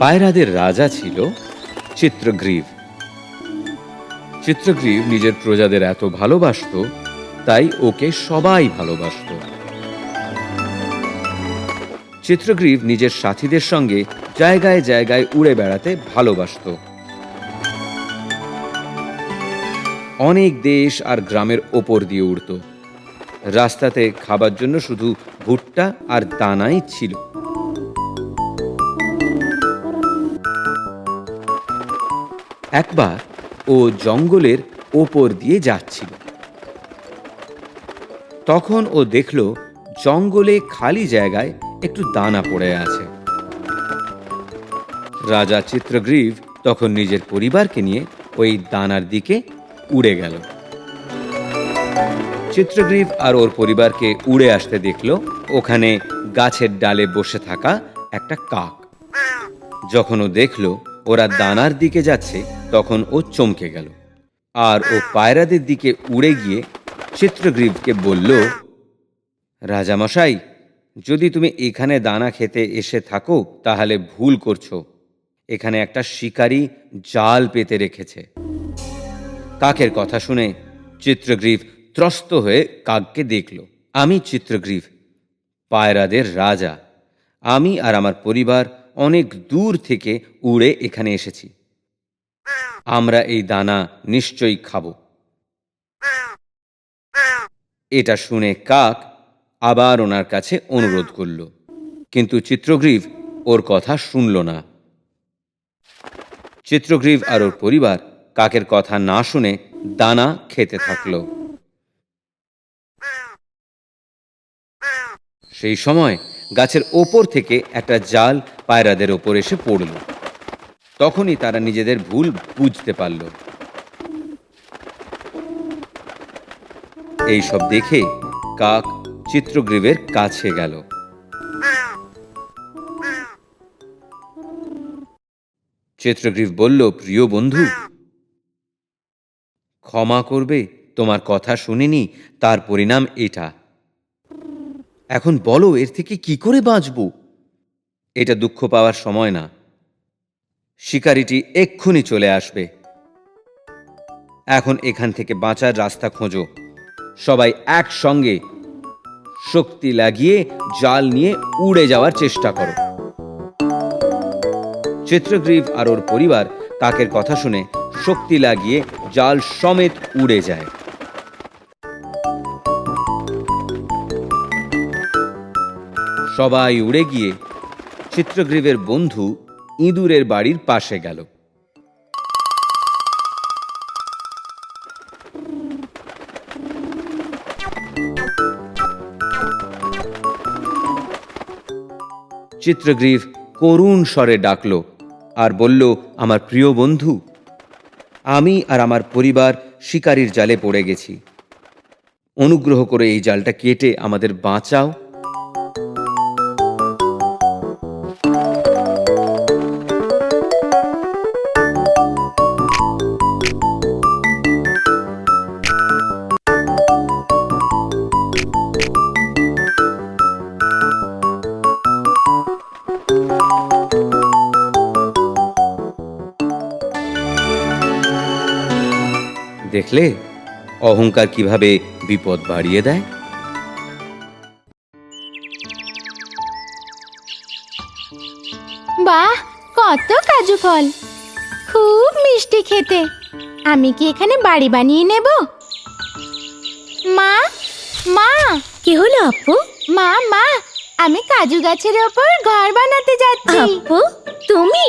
পায়রাদের রাজা ছিল চিত্রগ্রীব। চিত্রগ্রীব নিজের প্রজাদের এত ভালোবাসতো, তাই ওকে সবাই ভালোবাসতো। চিত্রগ্রীব নিজের সাথীদের সঙ্গে জায়গায় জায়গায় উড়ে বেড়াতে ভালোবাসতো। অনেক দেশ আর গ্রামের ওপর দিয়ে উড়ত। রাস্তাতে খাবার জন্য শুধু ভুট্টা আর দানাই ছিল। একবার ও জঙ্গলের ওপর দিয়ে যাচ্ছিল। তখন ও দেখল জঙ্গলে খালি জায়গায় একটু দানা পড়ে আছে। রাজা চিত্রগ্রীব তখন নিজের পরিবারকে নিয়ে ওই দানার দিকে উড়ে গেল। চিত্রগ্রীব আর ওর পরিবারকে উড়ে আসতে দেখল ওখানে গাছের ডালে বসে থাকা একটা কাক। যখন ও দেখল ওরা দানার দিকে যাচ্ছে, তখন ও চমকে গেল আর ও পায়রাদের দিকে উড়ে গিয়ে চিত্রগ্রীবকে বলল, রাজামশাই, যদি তুমি এখানে দানা খেতে এসে থাকো তাহলে ভুল করছো। এখানে একটা শিকারী জাল পেতে রেখেছে। কাকের কথা শুনে চিত্রগ্রীব ত্রস্ত হয়ে কাককে দেখল। আমি চিত্রগ্রীব, পায়রাদের রাজা। আমি আর আমার পরিবার অনেক দূর থেকে উড়ে এখানে এসেছি। আমরা এই দানা নিশ্চয়ই খাব। এটা শুনে কাক আবার ওনার কাছে অনুরোধ করল, কিন্তু চিত্রগ্রীব ওর কথা শুনল না। চিত্রগ্রীব আর ওর পরিবার কাকের কথা না শুনে দানা খেতে থাকল। সেই সময় গাছের ওপর থেকে একটা জাল পায়রাদের ওপর এসে পড়ল। তখনই তারা নিজেদের ভুল বুঝতে পারল। এইসব দেখে কাক চিত্রগ্রীবের কাছে গেল। চিত্রগ্রীব বলল, প্রিয় বন্ধু, ক্ষমা করবে, তোমার কথা শুনিনি, তার পরিণাম এটা। এখন বলো, এর থেকে কি করে বাঁচব? এটা দুঃখ পাওয়ার সময় না। শিকারীটি এক্ষুনি চলে আসবে। এখন এখান থেকে বাঁচার রাস্তা খোঁজো। সবাই একসঙ্গে শক্তি লাগিয়ে জাল নিয়ে উড়ে যাওয়ার চেষ্টা করো। চিত্রগ্রীব আর ওর পরিবার কাকের কথা শুনে শক্তি লাগিয়ে জাল সমেত উড়ে যায়। সবাই উড়ে গিয়ে চিত্রগ্রীবের বন্ধু ইঁদুরের বাড়ির পাশে গেল। চিত্রগ্রীব করুণ স্বরে ডাকল আর বলল, আমার প্রিয় বন্ধু, আমি আর আমার পরিবার শিকারীর জালে পড়ে গেছি। অনুগ্রহ করে এই জালটা কেটে আমাদের বাঁচাও। দেখলে অহংকার কিভাবে বিপদ বাড়িয়ে দেয়। বাহ, কত কাজু ফল, খুব মিষ্টি খেতে। আমি কি এখানে বাড়ি বানিয়ে নেব? মা, মা, কি হলো আপু? মা, মা, আমি কাজু গাছের ওপর ঘর বানাতে যাচ্ছি। আপু, তুমি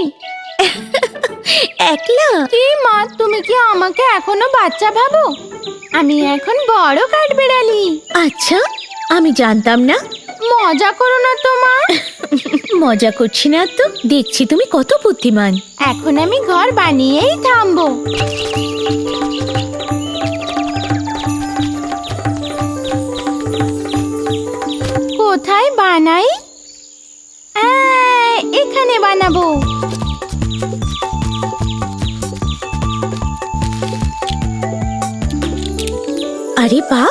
একলা? কি মা, তুমি কি আমাকে এখনো বাচ্চা ভাবো? আমি এখন বড় কাঠবিড়ালি। আচ্ছা, আমি জানতাম না। মজা করো না তো মা। মজা করছি না তো, দেখছি তুমি কত বুদ্ধিমান। এখন আমি ঘর বানিয়েই থামবো। কোথায় বানাই? এখানে বানাবো। আরে বাহ,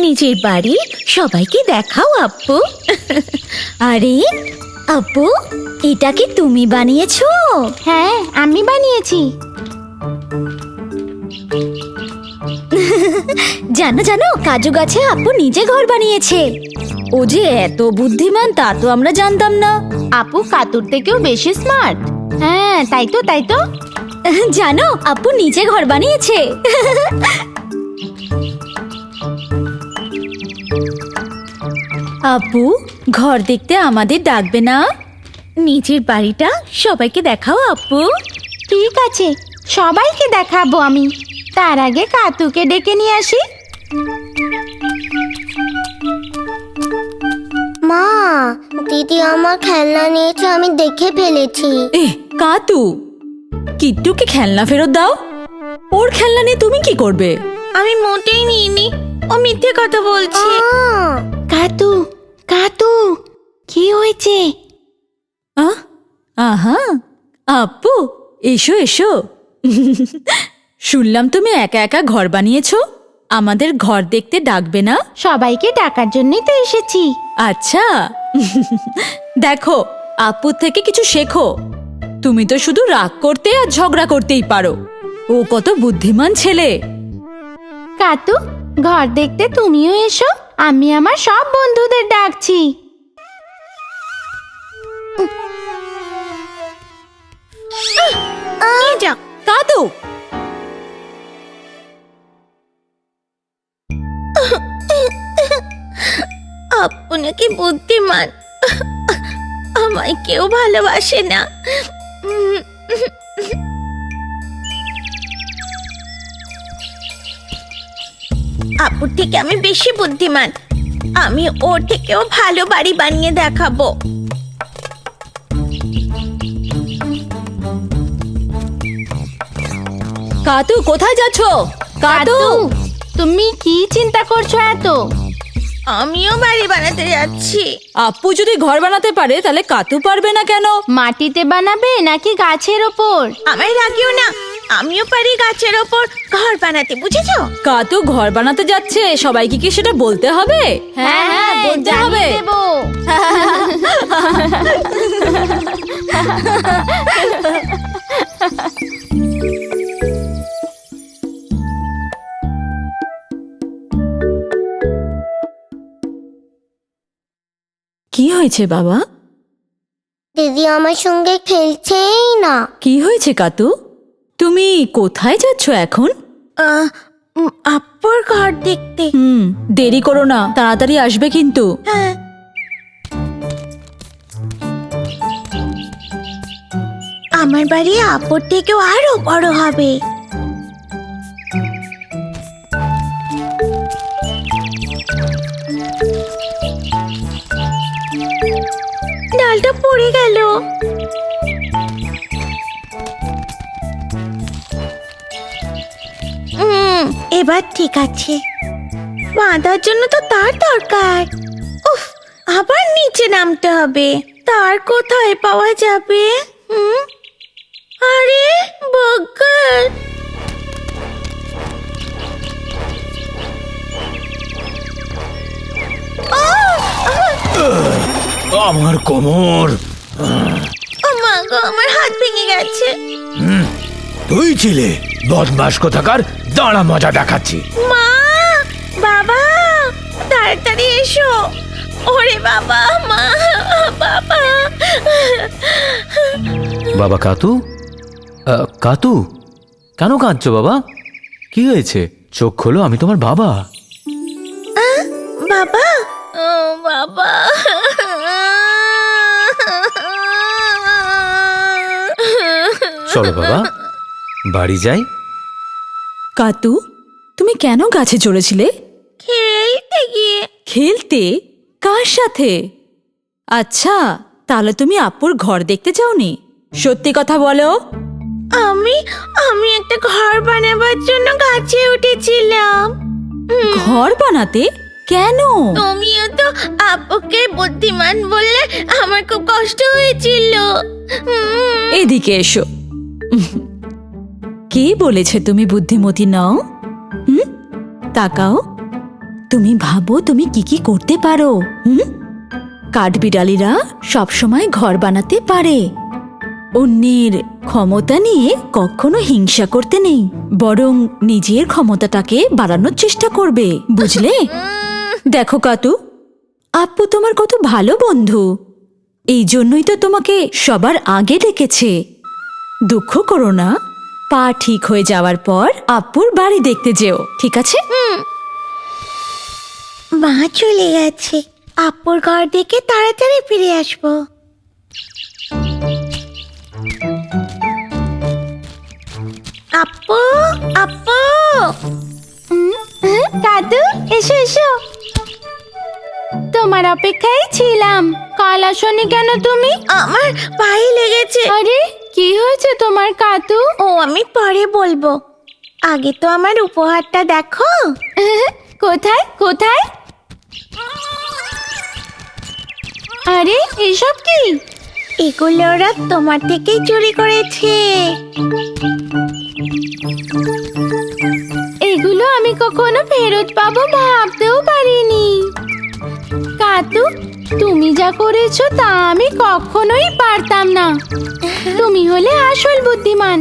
নিজের বাড়ির সবাইকে দেখাও আপু। আরে আপু, এটা কি তুমি বানিয়েছো? হ্যাঁ, আমি বানিয়েছি। জানো জানো, কাজু গাছে আপু নিজে ঘর বানিয়েছে। ও যে এত বুদ্ধিমান তা তো আমরা জানতাম না। আপু কাতুর থেকেও বেশি স্মার্ট। হ্যাঁ, তাই তো তাই তো। জানো, আপু নিজে ঘর বানিয়েছে। আপু, ঘর দেখতে আমাদের ডাকবে না? নিজের বাড়িটা সবাইকে দেখাও আপু। ঠিক আছে, সবাইকে দেখাবো আমি। তার আগে কাতুকে ডেকে নিয়ে আসি। মা, দিদি আমার খেলনা নিয়েছে, আমি দেখে ফেলেছি। কাতু, কিট্টুকে খেলনা ফেরত দাও। ওর খেলনা নিয়ে তুমি কি করবে? আমি মোটেই নিইনি, ও মিথ্যে কথা বলছে। আহ, কাতু, কাতু, কি হয়েছে? আহা, আপু, এসো এসো। শুনলাম তুমি একা একা ঘর বানিয়েছো। আমাদের ঘর দেখতে ডাকবে না? সবাইকে ডাকার জন্যই তো এসেছি। আচ্ছা। দেখো, আপুর থেকে কিছু শেখো। তুমি তো শুধু রাগ করতে আর ঝগড়া করতেই পারো। ও কত বুদ্ধিমান ছেলে। কাতু, ঘর দেখতে তুমিও এসো। আমি আমার সব বন্ধুদের ডাকছি। কাতু, আপু নাকি বুদ্ধিমান, আমায় কেউ ভালোবাসে না। আপুর থেকে আমি বেশি বুদ্ধিমান। আমি ওর থেকেও ভালো বাড়ি বানিয়ে দেখাবো। কাতু কোথায় যাচ্ছ? কাতু, তুমি কি চিন্তা করছো এত? আমিও বাড়ি বানাতে যাচ্ছি। আপু যদি ঘর বানাতে পারে তাহলে কাতু পারবে না কেন? মাটিতে বানাবে নাকি গাছের ওপর? আমায় রাখিও না, আমিও পারি গাছের ওপর ঘর বানাতে, বুঝেছো? কাতু ঘর বানাতে যাচ্ছে, সবাইকে কি সেটা বলতে হবে? হ্যাঁ, বলতে জানিয়ে হবে। দেবো। কি হয়েছে বাবা? দিদি আমার সঙ্গে খেলছেই না। কি হয়েছে কাতু? তুমি কোথায় যাচ্ছ এখন? আপুর ঘর দেখতে। দেরি করো না, তাড়াতাড়ি আসবে কিন্তু। হ্যাঁ। আমার বাড়ি আপুর থেকেও আরো বড় হবে। ডালটা পড়ে গেল। এবার ঠিক আছে। বাঁধার জন্য তো তার দরকার। উফ, আবার নিচে নামতে হবে। তার কোথায় পাওয়া যাবে? আরে বজ্জাত! আমার কোমর। মা গো, আমার হাত ভেঙে গেছে। তুই ছিলে বদমাস কোথাকার, দাঁড়া মজা দেখাচ্ছি। মা, বাবা, তাড়াতাড়ি এসো। ওরে বাবা, মা, বাবা। বাবা কাতু, কাতু কেন কাঁদছো বাবা? কি হয়েছে? চোখ খোলো, আমি তোমার বাবা। বাবা, ও বাবা। চলো বাবা, বাড়ি যাই। কাতু, তুমি কেন গাছে চড়েছিলে? খেলতে গিয়ে। খেলতে? কার সাথে? আচ্ছা, তাহলে তুমি আপুর ঘর দেখতে যাওনি? সত্যি কথা বলো। আমি আমি একটা ঘর বানাবার জন্য গাছে উঠেছিলাম। ঘর বানাতে? কেন? তুমিও তো আপুকে বুদ্ধিমান বললে আমার খুব কষ্ট হয়েছিল। এদিকে এসো। কে বলেছে তুমি বুদ্ধিমতী নও? তাকাও, তুমি ভাবো তুমি কি কি করতে পারো। কাঠবিড়ালিরা সবসময় ঘর বানাতে পারে। অন্যের ক্ষমতা নিয়ে কখনো হিংসা করতে নেই, বরং নিজের ক্ষমতাটাকে বাড়ানোর চেষ্টা করবে, বুঝলে? দেখো কাতু, আপু তোমার কত ভালো বন্ধু, এই জন্যই তো তোমাকে সবার আগে ডেকেছে। দুঃখ করো না, পা ঠিক হয়ে যাওয়ার পর আপুর বাড়ি দেখতে যেও, ঠিক আছে? মা চলে গেছে, আপুর ঘর দেখে তাড়াতাড়ি ফিরে আসবো। আপু, আপু, দাদু, এসো এসো। তোমার অপেক্ষায় ছিলাম। কাল আসনি কেন তুমি? আমার পায়ে লেগেছে। আরে, কি হয়েছে তোমার কাতু? ও আমি পরে বলবো, আগে তো আমার উপহারটা দেখো। কোথায় কোথায়? আরে, এসব কি? এগুলো ওরা তোমার থেকেই চুরি করেছে। এগুলো আমি কখনো ফেরত পাবো ভাবতেও পারিনি। কাতু, তুমি যা করেছো তা আমি কখনোই পারতাম না। তুমি হলে আসল বুদ্ধিমান।